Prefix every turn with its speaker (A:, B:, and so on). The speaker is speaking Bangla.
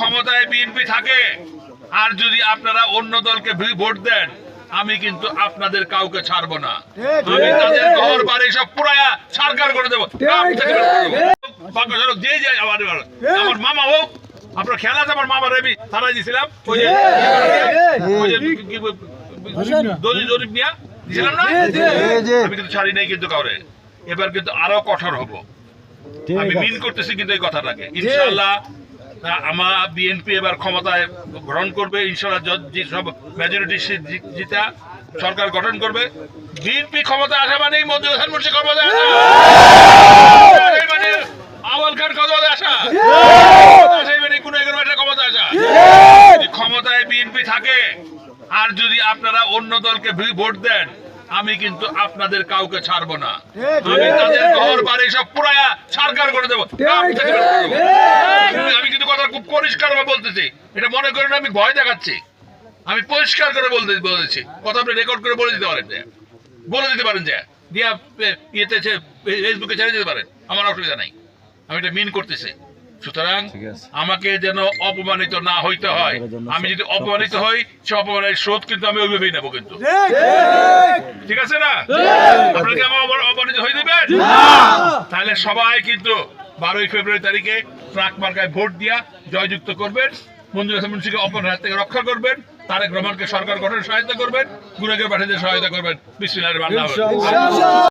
A: ক্ষমতায় বিএনপি থাকে আর যদি আপনারা অন্য দলকে ভোট দেন, আমি কিন্তু আপনাদের কাউকে ছাড়বো না। আমি তাদের ঘর বাড়ি সব পুরায়া সরকার করে দেবো। যে যে আমার মামা হোক, আপনার খেয়াল আছে আমার মামার আমি থানায় দিয়েছিলাম, জরিপ নিয়ে দিয়েছিলাম না, আমি কিন্তু ছাড়ি নাই কিন্তু কাউরে। এবার কিন্তু আরো কঠোর হব, আমি মিন করতেছি কিন্তু এই কথাটাকে। ইনশাআল্লাহ আমার বিএনপি এবার ক্ষমতায় গ্রহণ করবে, ইনশাআল্লাহ সব মেজরিটি জিতা সরকার গঠন করবে। বিএনপি ক্ষমতায় আসা মানে মঞ্জুর হাসান মুন্সি ক্ষমতায় আসা, মানে আওয়াল খান ক্ষমতায় আসা, মানে কোন ক্ষমতায় আসা। ক্ষমতায় বিএনপি থাকে আর যদি আপনারা অন্য দলকে ভোট দেন, আমি কিন্তু আপনাদের কাউকে ছাড়বো না। আমি তাদের ঘর বাড়ি সব পুরায়া সরকার করে দেবো। আমি কিন্তু কথা খুব পরিষ্কার ভাবে বলতেছি, এটা মনে করেন আমি ভয় দেখাচ্ছি। আমি পরিষ্কার করে বলেছি, কথা আপনি রেকর্ড করে বলে দিতে পারেন, যে দিয়া ইয়েতে ফেসবুকে ছেড়ে দিতে পারেন, আমার অসুবিধা নাই। আমি এটা মিন করতেছি। সুতরাং আমাকে যেন অপমানিত না হইতে হয়। আমি যদি অপমানিত হই, সে অপমানের শোধ কিন্তু আমি ওইভাবেই নেবো। কিন্তু ঠিক আছে না? আপনাকে আমার অপমানিত হয়ে দিবেন, তাহলে সবাই কিন্তু 12ই ফেব্রুয়ারি তারিখে ট্রাক মার্কায় ভোট দিয়া জয়যুক্ত করবেন। মঞ্জুর হাসান মুন্সিকে অপমানের হাত থেকে রক্ষা করবেন, তারেক রহমানকে সরকার গঠনে সহায়তা করবেন, গুণাগার পাঠীদের সহায়তা করবেন। বিসমিল্লাহির রহমানির রহিম।